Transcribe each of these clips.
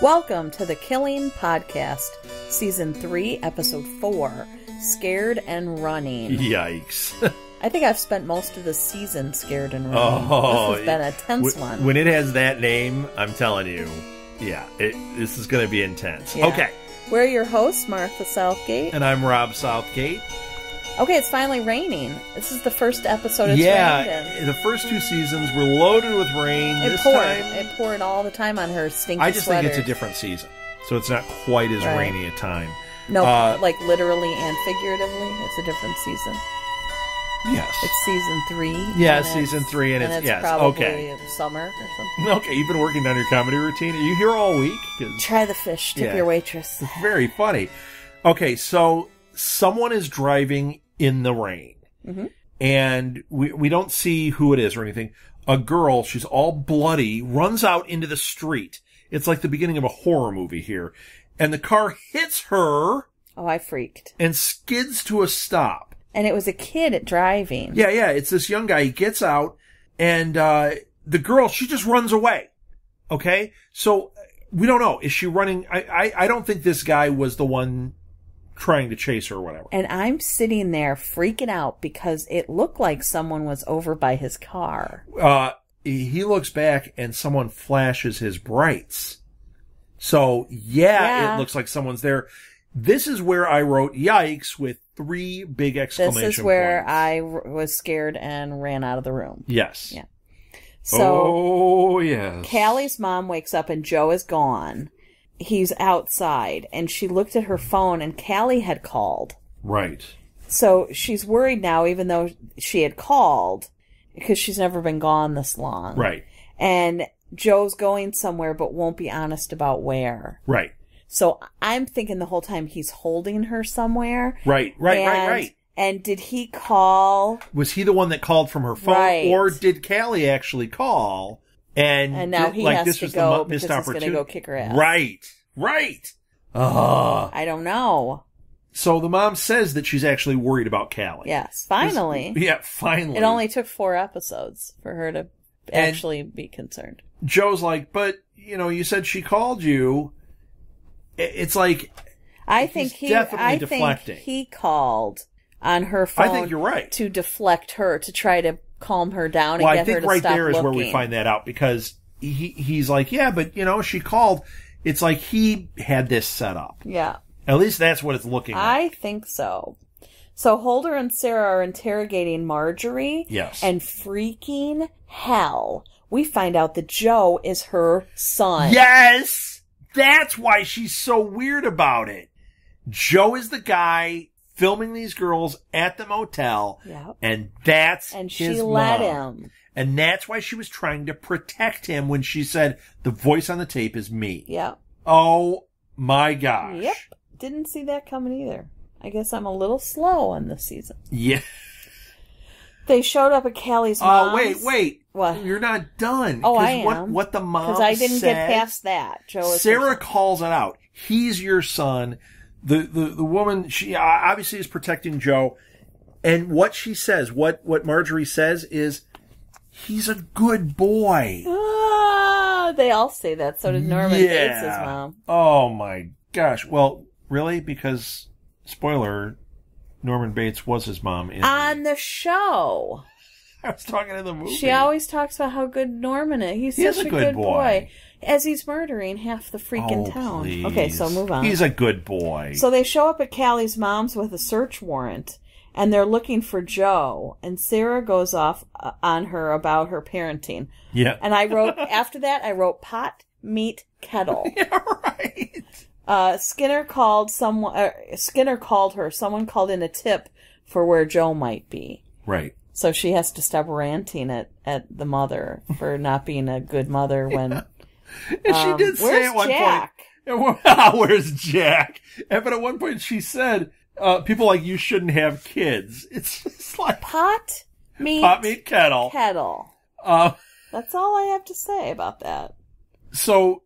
Welcome to the Killing Podcast, Season 3, Episode 4, Scared and Running. Yikes. I think I've spent most of the season scared and running. Oh, this has been a tense one. When it has that name, I'm telling you, yeah, this is going to be intense. Yeah. Okay. We're your hosts, Martha Southgate. And I'm Rob Southgate. Okay, it's finally raining. This is the first episode it's rained in. The first two seasons were loaded with rain. It poured all the time on her stinky I just sweaters. think it's a different season, so it's not quite as rainy a time. No, like literally and figuratively, it's a different season. Yes. It's season 3. Yeah, season 3, and it's yes, probably okay. Summer or something. Okay, you've been working on your comedy routine. Are you here all week? Try the fish, tip your waitress. It's very funny. Okay, so someone is driving in the rain, and we don't see who it is or anything. A girl, she's all bloody, runs out into the street. It's like the beginning of a horror movie here. And the car hits her. Oh, I freaked. And skids to a stop. And it was a kid driving. Yeah, it's this young guy. He gets out, and the girl, she just runs away. Okay? So, we don't know. Is she running? I don't think this guy was the one trying to chase her or whatever. And I'm sitting there freaking out because it looked like someone was over by his car. He looks back and someone flashes his brights. So, yeah, it looks like someone's there. This is where I wrote yikes with 3 big exclamation points. This is where I was scared and ran out of the room. Yes. Yeah. So, yes. Callie's mom wakes up and Joe is gone. He's outside, and she looked at her phone, and Callie had called. Right. So she's worried now, even though she had called, because she's never been gone this long. Right. And Joe's going somewhere, but won't be honest about where. Right. So I'm thinking the whole time he's holding her somewhere. Right. And did he call? Was he the one that called from her phone? Right. Or did Callie actually call? And now he has to go because he's going to go kick her ass. Right. I don't know. So the mom says that she's actually worried about Callie. Yes, finally. Finally. It only took 4 episodes for her to actually be concerned. Joe's like, but, you said she called you. It's like, I think he called on her phone. I think you're right. To deflect her, to try to calm her down and get her to stop looking. I think right there is where we find that out, because he's like, yeah, but, she called. It's like he had this set up. Yeah. At least that's what it's looking like. I think so. So Holder and Sarah are interrogating Marjorie. Yes. And freaking hell, we find out that Joe is her son. Yes! That's why she's so weird about it. Joe is the guy filming these girls at the motel. Yep. And that's and his she mom. let him. And that's why she was trying to protect him when she said, the voice on the tape is me. Yep. Oh my gosh. Yep. Didn't see that coming either. I guess I'm a little slow on this season. Yeah. They showed up at Callie's mom's. Wait. What? You're not done. Oh, I am. What the mom said. Because I didn't get past that. Sarah calls it out. He's your son. The woman, she obviously is protecting Joe. And what she says, what Marjorie says is, he's a good boy. They all say that. So did Norman Bates' mom. Oh my gosh. Well, really? Because, spoiler, Norman Bates was his mom. On the show. I was talking in the movie. She always talks about how good Norman is. He's such a good boy. As he's murdering half the freaking town. Please. Okay, so move on. He's a good boy. So they show up at Callie's mom's with a search warrant. And they're looking for Joe. And Sarah goes off on her about her parenting. Yeah. And I wrote, after that, I wrote pot, meat, kettle. Yeah, right. Skinner called her. Someone called in a tip for where Joe might be. Right. So she has to stop ranting at the mother for not being a good mother when... And she did say at one Jack? point... Where's Jack? But at one point she said... people like you shouldn't have kids. It's just like pot, meat, kettle. That's all I have to say about that. So,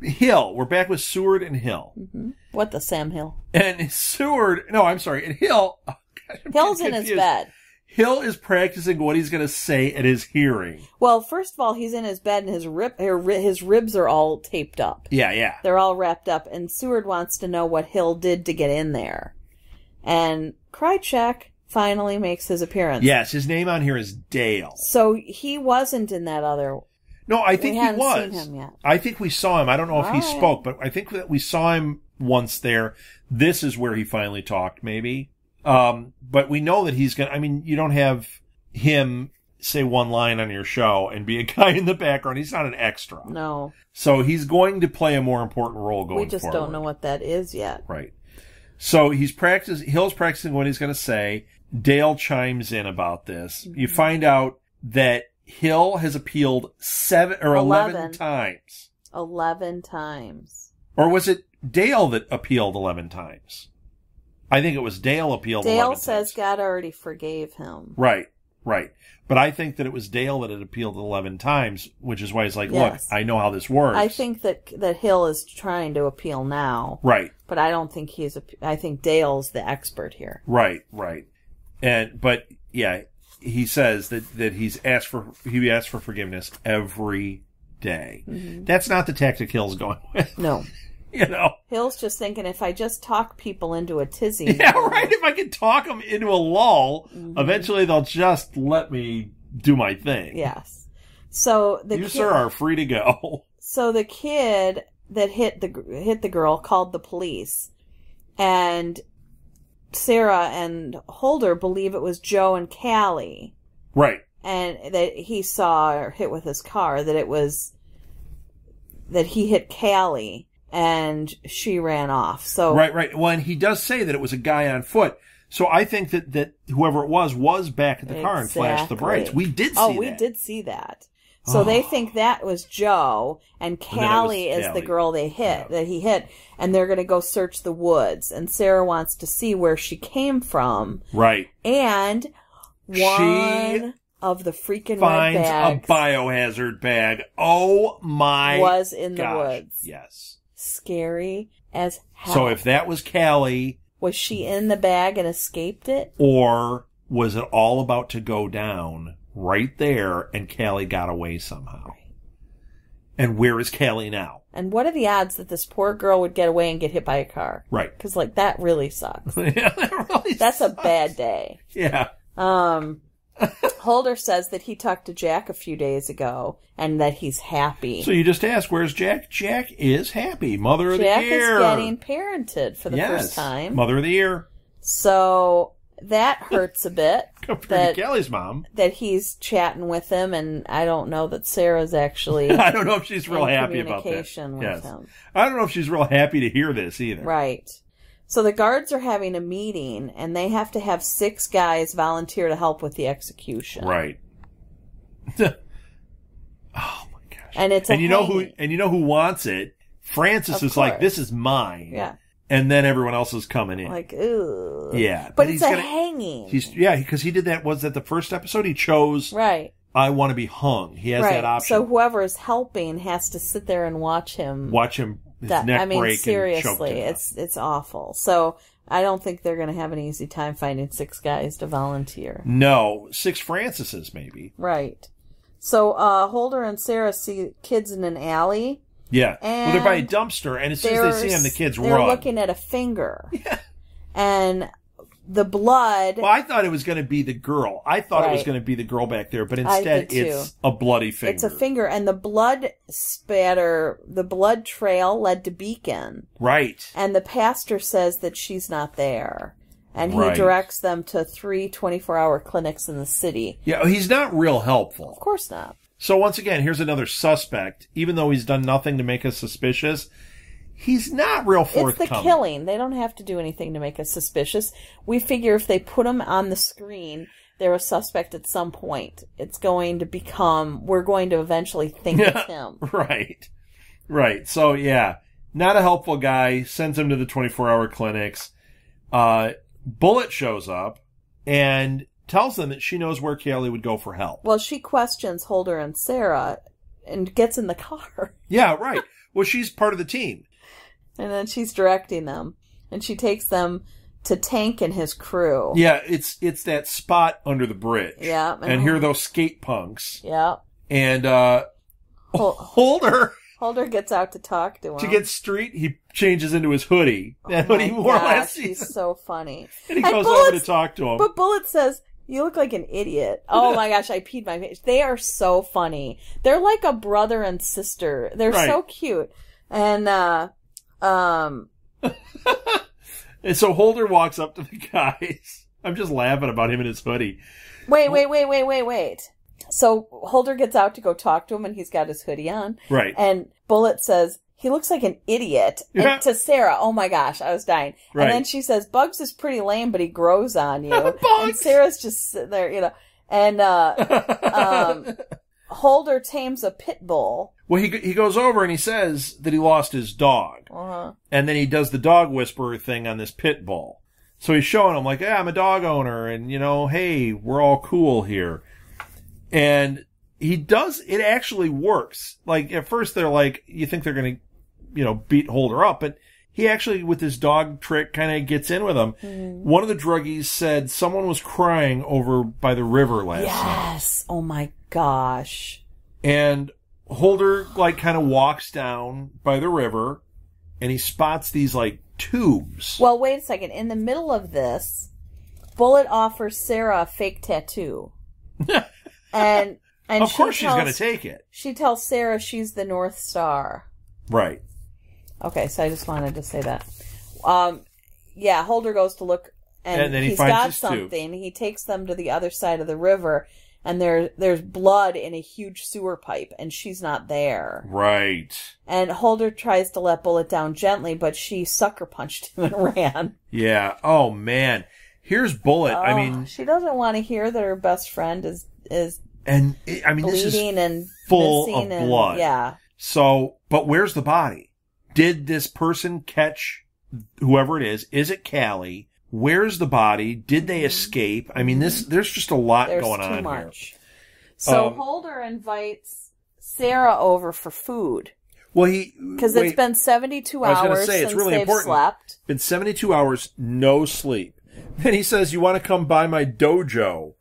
Hill, we're back with Seward and Hill. Mm-hmm. What the Sam Hill? And Seward, no, I'm sorry, and Hill. Oh gosh, Hill's in his bed. Hill is practicing what he's going to say at his hearing. Well, first of all, he's in his bed and his ribs are all taped up. Yeah. They're all wrapped up, and Seward wants to know what Hill did to get in there. And Krychek finally makes his appearance. Yes, his name on here is Dale. So he wasn't in that other... No, I think he was. We hadn't seen him yet. I think we saw him. I don't know if he spoke, but I think that we saw him once there. This is where he finally talked, maybe. But we know that he's I mean, you don't have him say one line on your show and be a guy in the background. He's not an extra. No. So he's going to play a more important role going forward. We just don't know what that is yet. Right. So Hill's practicing what he's going to say. Dale chimes in about this. Mm-hmm. You find out that Hill has appealed 11 times. 11 times. Or was it Dale that appealed 11 times? I think it was Dale appealed 11 times. Dale says God already forgave him. Right. But I think that it was Dale that had appealed 11 times, which is why he's like, look, I know how this works. I think that Hill is trying to appeal now. Right. But I don't think I think Dale's the expert here. Right. But he says that he asks for forgiveness every day. Mm-hmm. That's not the tactic Hill's going with. No. You know, Hill's just thinking, if I just talk people into a tizzy. Yeah, right. If I can talk them into a lull, eventually they'll just let me do my thing. Yes. So you, sir, are free to go. So the kid that hit the girl called the police, and Sarah and Holder believe it was Joe and Callie. Right. And that he saw her hit with his car, that he hit Callie. And she ran off. So right. Well, and he does say that it was a guy on foot. So I think that whoever it was back at the car and flashed the brakes. We did see that. Oh, we did see that. So they think that was Joe, and Callie is the girl that he hit, and they're going to go search the woods. And Sarah wants to see where she came from. Right. And one of the freaking red bags finds a biohazard bag. Oh my! Was in the woods. Yes. Scary as hell. So if that was Callie... Was she in the bag and escaped it? Or was it all about to go down right there and Callie got away somehow? Right. And where is Callie now? And what are the odds that this poor girl would get away and get hit by a car? Right. Because, that really sucks. That's a bad day. Yeah. Holder says that he talked to Jack a few days ago and that he's happy. So you just ask, where's Jack? Jack is happy. Mother of the Jack year. is getting parented for the first time. Mother of the year. So that hurts a bit. Compared to Kelly's mom. That he's chatting with him, and I don't know that Sarah's actually I don't know if she's real happy about that. With him. I don't know if she's real happy to hear this either. Right. So the guards are having a meeting, and they have to have 6 guys volunteer to help with the execution. Right. Oh my gosh! And it's you know who wants it? Francis is like, this is mine. Yeah. And then everyone else is coming in. Like, ooh. Yeah. But it's hanging. Because he did that. Was that the first episode? He chose. Right. I want to be hung. He has that option. So whoever is helping has to sit there and watch him. His neck break seriously, and choke it's awful. So I don't think they're going to have an easy time finding 6 guys to volunteer. No, 6 Francises maybe. Right. So Holder and Sarah see kids in an alley. Yeah. Well, they're by a dumpster, and as soon as they see them, the kids run. They're looking at a finger. Yeah. And the blood... Well, I thought it was going to be the girl. I thought it was going to be the girl back there, but instead it's a bloody finger. It's a finger, and the blood the blood trail led to Beacon. Right. And the pastor says that she's not there. And he directs them to 3 24-hour clinics in the city. Yeah, he's not real helpful. Of course not. So once again, here's another suspect. Even though he's done nothing to make us suspicious, he's not real forthcoming. It's the killing. They don't have to do anything to make us suspicious. We figure if they put him on the screen, they're a suspect at some point. It's going to become, we're going to eventually think it's him. Right. So, yeah, not a helpful guy. Sends him to the 24-hour clinics. Bullet shows up and tells them that she knows where Callie would go for help. Well, she questions Holder and Sarah and gets in the car. Yeah, right. Well, she's part of the team. And then she's directing them. And she takes them to Tank and his crew. Yeah, it's that spot under the bridge. Yeah. And here are those skate punks. Yeah. And Holder gets out to talk to him. To get street, he changes into his hoodie. That hoodie more or less. He's so funny. And he goes over to talk to him. But Bullet says, "You look like an idiot." Oh my gosh, I peed my pants. They are so funny. They're like a brother and sister. They're so cute. And and so Holder walks up to the guys. I'm just laughing about him in his hoodie. Wait. So Holder gets out to go talk to him, and he's got his hoodie on. Right. And Bullet says, "He looks like an idiot." Yeah. And to Sarah, oh my gosh, I was dying. Right. And then she says, "Bugs is pretty lame, but he grows on you." Bugs! And Sarah's just sitting there, And Holder tames a pit bull. Well, he goes over and he says that he lost his dog. Uh-huh. And then he does the dog whisperer thing on this pit bull. So he's showing him, like, yeah, I'm a dog owner, and, hey, we're all cool here. And he does, it actually works. Like, at first they're like, you think they're going to, beat Holder up, but he actually, with his dog trick, kind of gets in with him. Mm-hmm. One of the druggies said someone was crying over by the river last night. Yes! Oh my gosh. And Holder, kind of walks down by the river, and he spots these, tubes. Well, wait a second. In the middle of this, Bullet offers Sarah a fake tattoo. and of course she's going to take it. She tells Sarah she's the North Star. Right. Okay, so I just wanted to say that. Holder goes to look, and then he's finds got his something. tubes. He takes them to the other side of the river, and there's blood in a huge sewer pipe, and she's not there. Right. And Holder tries to let Bullet down gently, but she sucker punched him and ran. Yeah. Oh, man. Here's Bullet. She doesn't want to hear that her best friend is bleeding this is and full of blood. Yeah. So, but where's the body? Did this person catch whoever it is? Is it Callie? Where's the body? Did they escape? There's just a lot going on too much. here. So Holder invites Sarah over for food. Well, because it's been 72 hours since really they've slept. Been 72 hours, no sleep. Then he says, "You want to come by my dojo?"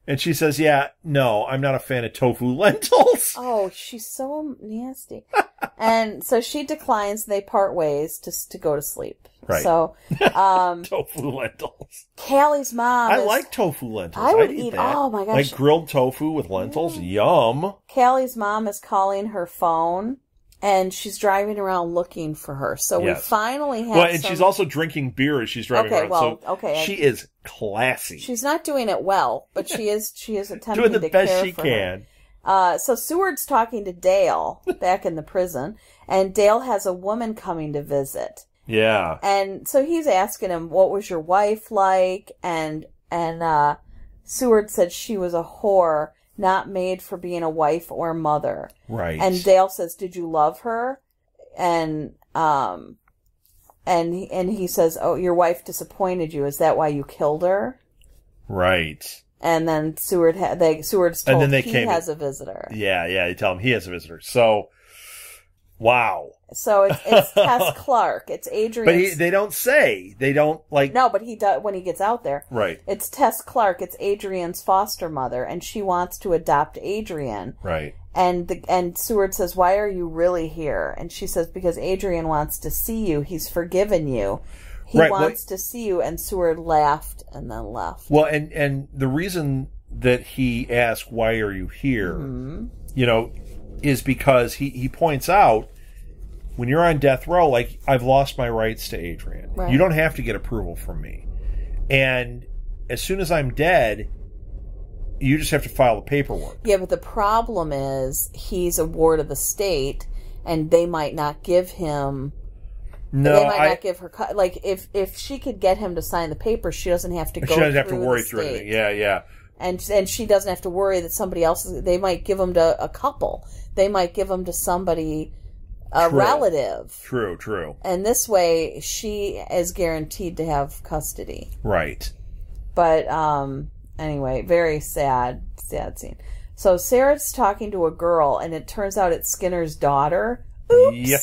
And she says, "Yeah, no, I'm not a fan of tofu lentils." Oh, she's so nasty. And so she declines. They part ways to go to sleep. Right. So, tofu lentils. Callie's mom. I like tofu lentils. I would eat that. Oh my gosh. Like grilled tofu with lentils. Yum. Callie's mom is calling her phone, and she's driving around looking for her. So we finally have. Well, and she's also drinking beer as she's driving around. Okay. She is classy. She's not doing it well, but she is attempting doing the to best care she for can. Her. So Seward's talking to Dale back in the prison, and Dale has a woman coming to visit. Yeah. And so he's asking him, "What was your wife like?" And Seward said she was a whore, not made for being a wife or mother. Right. And Dale says, "Did you love her?" And he says, "Oh, your wife disappointed you. Is that why you killed her?" Right. And then Seward's told he has a visitor. Yeah, they tell him he has a visitor. So, wow. So it's Tess Clark. It's Adrian. But they don't say. They don't No, but he does when he gets out there. Right. It's Tess Clark. It's Adrian's foster mother, and she wants to adopt Adrian. Right. And Seward says, "Why are you really here?" And she says, "Because Adrian wants to see you. He's forgiven you. He wants to see you." And Seward laughed and then left. Well, and the reason that he asked, "Why are you here?" is because he points out, when you're on death row, I've lost my rights to Adrian. Right. You don't have to get approval from me. And as soon as I'm dead, you just have to file the paperwork. Yeah, but the problem is he's a ward of the state, and they might not give him... No, they might not give her... if she could get him to sign the paper, she doesn't have to go through the state. She doesn't have to worry through anything. Yeah. And she doesn't have to worry that somebody else... They might give him to a couple. They might give him to somebody... a relative. True. And this way, she is guaranteed to have custody. Right. But, anyway, very sad scene. So Sarah's talking to a girl, and it turns out it's Skinner's daughter. Oops! Yeah.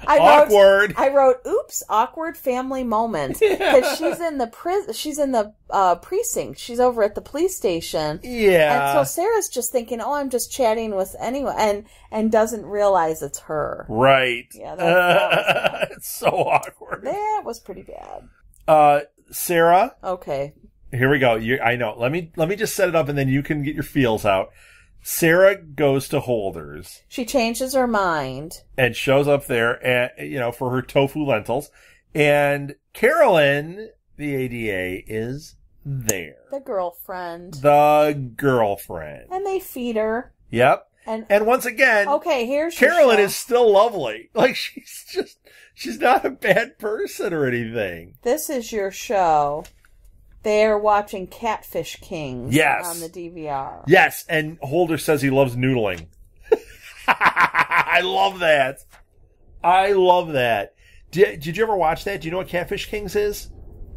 Awkward. I wrote, oops, awkward family moment. Because she's in the she's in the precinct. She's over at the police station. Yeah. And so Sarah's just thinking, oh, I'm just chatting with anyone, and doesn't realize it's her. Right. Yeah, that was it's so awkward. That was pretty bad. Sarah. Okay. Here we go. I know. Let me just set it up, and then you can get your feels out. Sarah goes to Holder's. She changes her mind. And shows up there, for her tofu lentils. And Carolyn, the ADA, is there. The girlfriend. And they feed her. Yep. And once again, okay, here's Carolyn is still lovely. Like, she's not a bad person or anything. This is your show. They're watching Catfish Kings on the DVR. Yes, and Holder says he loves noodling. I love that. Did you ever watch that? Do you know what Catfish Kings is?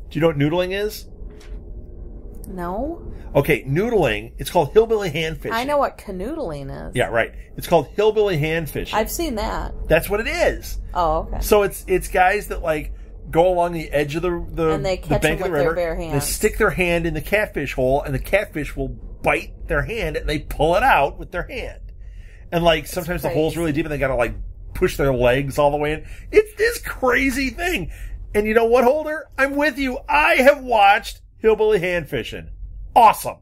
Do you know what noodling is? No. Okay, noodling, it's called hillbilly hand fishing. I know what canoodling is. Yeah, right. It's called hillbilly hand fishing. I've seen that. That's what it is. Oh, okay. So it's guys that, like, go along the edge of the and they catch bank them of the river. Their bare hands. They stick their hand in the catfish hole, and the catfish will bite their hand, and they pull it out with their hand. And, like, sometimes the hole's really deep, and they gotta, like, push their legs all the way in. It's this crazy thing. And you know what, Holder? I'm with you. I have watched hillbilly hand fishing. Awesome.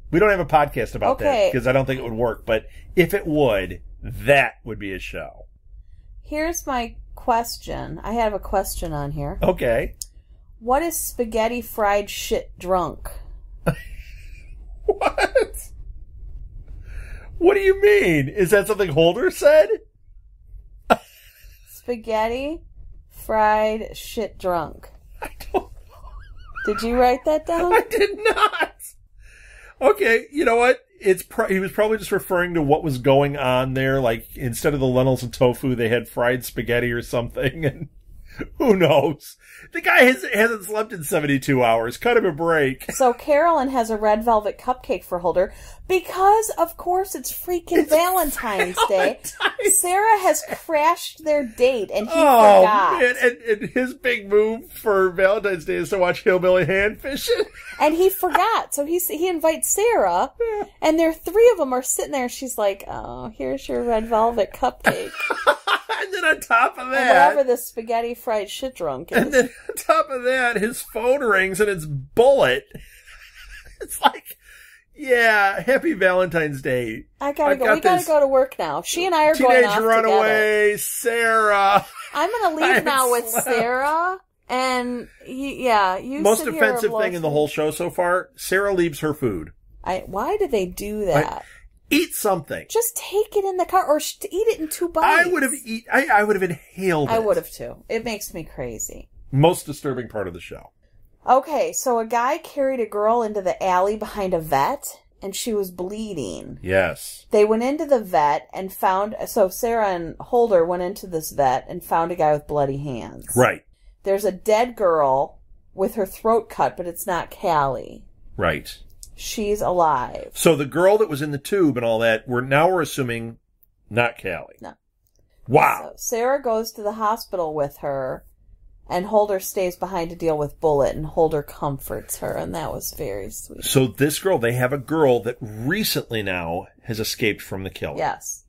We don't have a podcast about that, because I don't think it would work, but if it would, that would be a show. Here's my question. I have a question on here. Okay. What is spaghetti fried shit drunk? What? What do you mean? Is that something Holder said? Spaghetti fried shit drunk. I don't know. Did you write that down? I did not. Okay, you know what? He was probably just referring to what was going on there. Like, instead of the lentils and tofu, they had fried spaghetti or something. And who knows? The guy hasn't slept in 72 hours. Cut him a break. So Carolyn has a red velvet cupcake for Holder because, of course, it's freaking Valentine's Day. Sarah has crashed their date, and he forgot. Man. And his big move for Valentine's Day is to watch hillbilly hand fishing. And he forgot. So he invites Sarah, and three of them are sitting there, and she's like, oh, here's your red velvet cupcake. And then on top of that... And whatever this spaghetti fried shit drunk is. And then on top of that, his phone rings and it's Bullet. It's like, yeah, happy Valentine's Day. We gotta go to work now. She and I are going off Teenage Runaway, together. Sarah. I'm gonna leave now with Sarah. And, Most offensive thing in the whole show so far, Sarah leaves her food. Why do they do that? Eat something. Just take it in the car or eat it in 2 bites. I would have inhaled it. I would have too. It makes me crazy. Most disturbing part of the show. Okay, so a guy carried a girl into the alley behind a vet, and she was bleeding. Yes. They went into the vet and so Sarah and Holder went into this vet and found a guy with bloody hands. Right. There's a dead girl with her throat cut, but it's not Callie. Right. She's alive. So the girl that was in the tube and all that, we're assuming not Callie. No. Wow. So Sarah goes to the hospital with her, and Holder stays behind to deal with Bullet, and Holder comforts her, and that was very sweet. So this girl, they have a girl that recently now has escaped from the killer. Yes.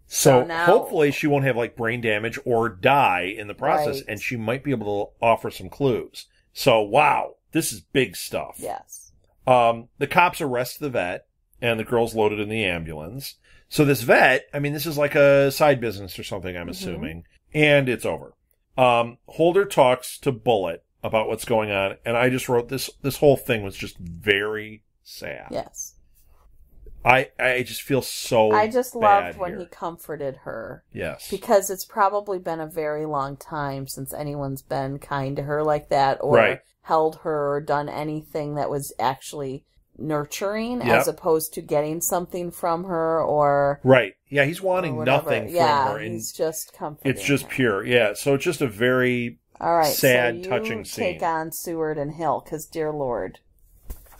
So now, hopefully she won't have like brain damage or die in the process, and she might be able to offer some clues. So wow, this is big stuff. Yes. The cops arrest the vet, and the girl's loaded in the ambulance. So this vet, I mean, this is like a side business or something, I'm assuming, and it's over. Holder talks to Bullet about what's going on, and I just wrote this whole thing was just very sad. Yes. I just feel so I just loved when here. he comforted her. Yes. Because it's probably been a very long time since anyone's been kind to her like that, or held her, or done anything that was actually nurturing, as opposed to getting something from her, or... Right. Yeah, he's wanting nothing from her. Yeah, he's just comforting It's just her. pure. Yeah, so it's just a very sad, touching scene. Take on Seward and Hill, because, dear Lord,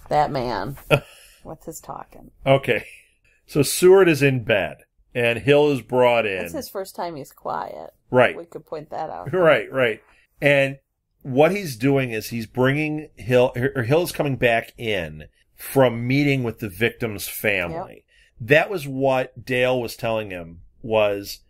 that man... with his talking. Okay. So Seward is in bed, And Hill is brought in. It's his first time he's quiet. Right. We could point that out. Right. And what he's doing is he's bringing Hill is coming back in from meeting with the victim's family. Yep. That was what Dale was telling him was,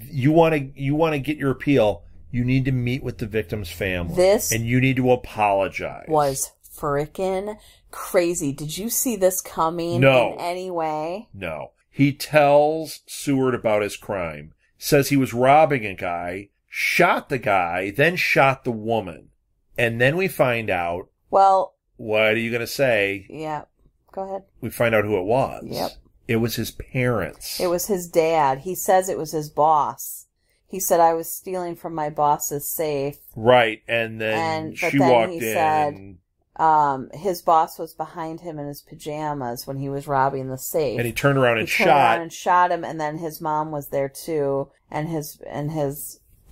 you want to get your appeal, you need to meet with the victim's family. And you need to apologize. Was frickin' crazy. Did you see this coming in any way? No. He tells Seward about his crime, says he was robbing a guy, shot the guy, then shot the woman. And then we find out... Well... What are you going to say? Yeah. Go ahead. We find out who it was. Yep. It was his parents. It was his dad. He says it was his boss. He said, I was stealing from my boss's safe. Right. And then she walked in. Said, his boss was behind him in his pajamas when he was robbing the safe. And he turned around and shot him, and then his mom was there too, and his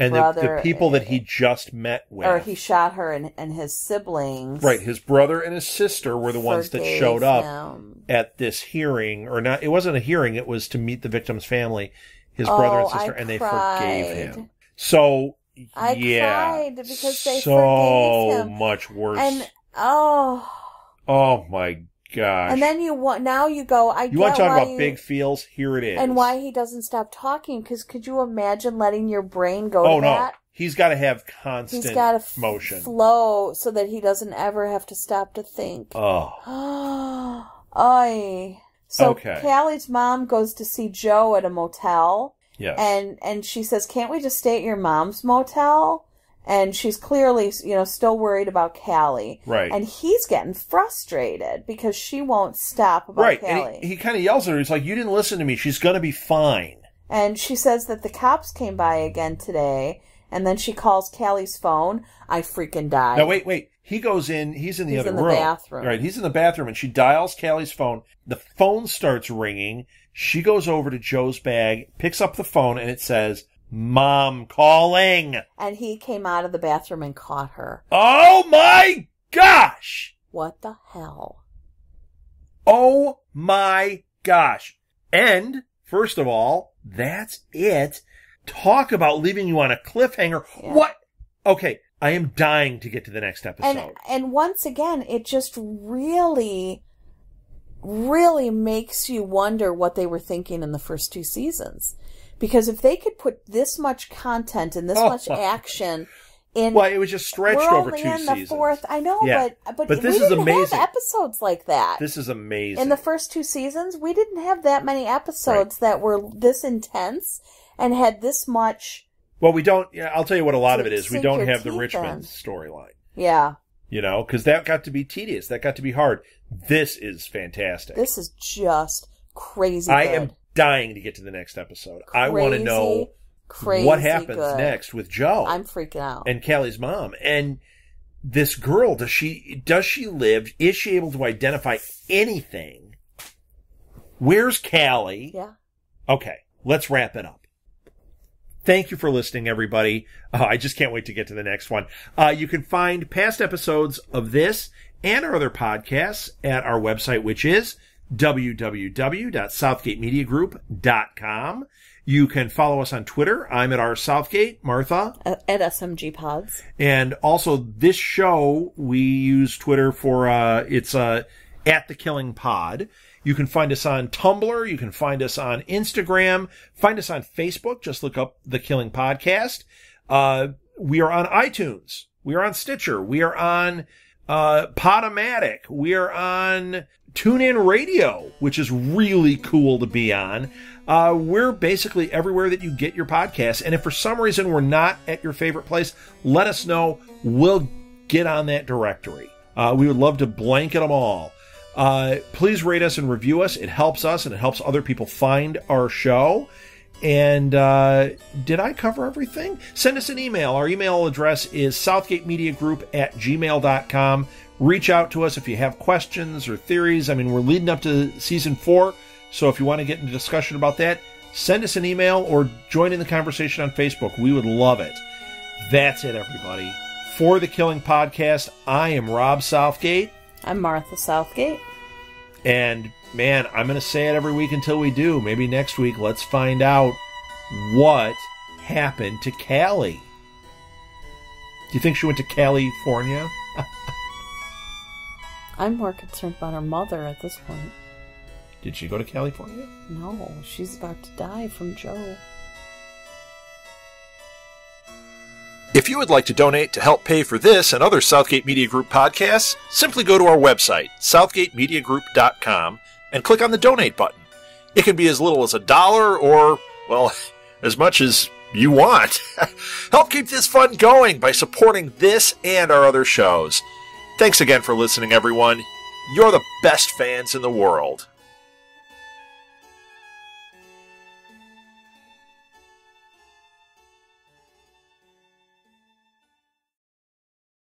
and brother, the people that he just met with. Or he shot her and his siblings. Right, his brother and his sister were the ones that showed up at this hearing, or not. It wasn't a hearing; it was to meet the victim's family, his brother and sister, and they forgave him. So I cried because they forgave him. So much worse. And oh my gosh! And then you go. You want to talk about big feels? Here it is. And why he doesn't stop talking? Because could you imagine letting your brain go to that? No. He's got to have constant motion, flow, so that he doesn't ever have to stop to think. Oh. So Callie's mom goes to see Joe at a motel. Yes. And she says, "Can't we just stay at your mom's motel?" And she's clearly, still worried about Callie. Right. And he's getting frustrated because she won't stop about Callie. And he kind of yells at her. He's like, you didn't listen to me. She's going to be fine. And she says that the cops came by again today. And then she calls Callie's phone. I freaking died. Now, wait. He goes in. He's in the other room. He's in the bathroom. Right. He's in the bathroom. And she dials Callie's phone. The phone starts ringing. She goes over to Joe's bag, picks up the phone, and it says... Mom calling. And he came out of the bathroom and caught her. Oh my gosh! What the hell? Oh my gosh. And, first of all, that's it. Talk about leaving you on a cliffhanger. Yeah. What? Okay, I am dying to get to the next episode. And once again, it just really, really makes you wonder what they were thinking in the first two seasons. Because if they could put this much content and this much action in... Well, it was just stretched over 2 seasons. We're only in the fourth. I know, but this we is didn't amazing. have episodes like that. This is amazing. In the first 2 seasons, we didn't have that many episodes that were this intense and had this much... Well, we don't... I'll tell you what a lot of it is. We don't have the Richmond storyline. Yeah. Because that got to be tedious. That got to be hard. This is fantastic. This is just crazy I am dying to get to the next episode. I want to know what happens next with Joe. I'm freaking out. And Callie's mom. And this girl, does she live? Is she able to identify anything? Where's Callie? Yeah. Okay, let's wrap it up. Thank you for listening, everybody. I just can't wait to get to the next one. You can find past episodes of this and our other podcasts at our website, which is www.southgatemediagroup.com. You can follow us on Twitter. I'm at rsouthgate. Martha? At SMG Pods. And also, this show, we use Twitter for, it's at The Killing Pod. You can find us on Tumblr. You can find us on Instagram. Find us on Facebook. Just look up The Killing Podcast. We are on iTunes. We are on Stitcher. We are on Podomatic. We are on TuneIn Radio, which is really cool to be on. We're basically everywhere that you get your podcasts. And if for some reason we're not at your favorite place, let us know. We'll get on that directory. We would love to blanket them all. Please rate us and review us. It helps us and it helps other people find our show. And did I cover everything? Send us an email. Our email address is southgatemediagroup@gmail.com. Reach out to us if you have questions or theories. I mean, we're leading up to season 4, so if you want to get into discussion about that, send us an email or join in the conversation on Facebook. We would love it. That's it, everybody. For The Killing Podcast, I am Rob Southgate. I'm Martha Southgate. And man, I'm going to say it every week until we do. Maybe next week, let's find out what happened to Callie. Do you think she went to California? I'm more concerned about her mother at this point. Did she go to California? No, she's about to die from Joe. If you would like to donate to help pay for this and other Southgate Media Group podcasts, simply go to our website, southgatemediagroup.com, and click on the donate button. It can be as little as $1 or, well, as much as you want. Help keep this fun going by supporting this and our other shows. Thanks again for listening, everyone. You're the best fans in the world.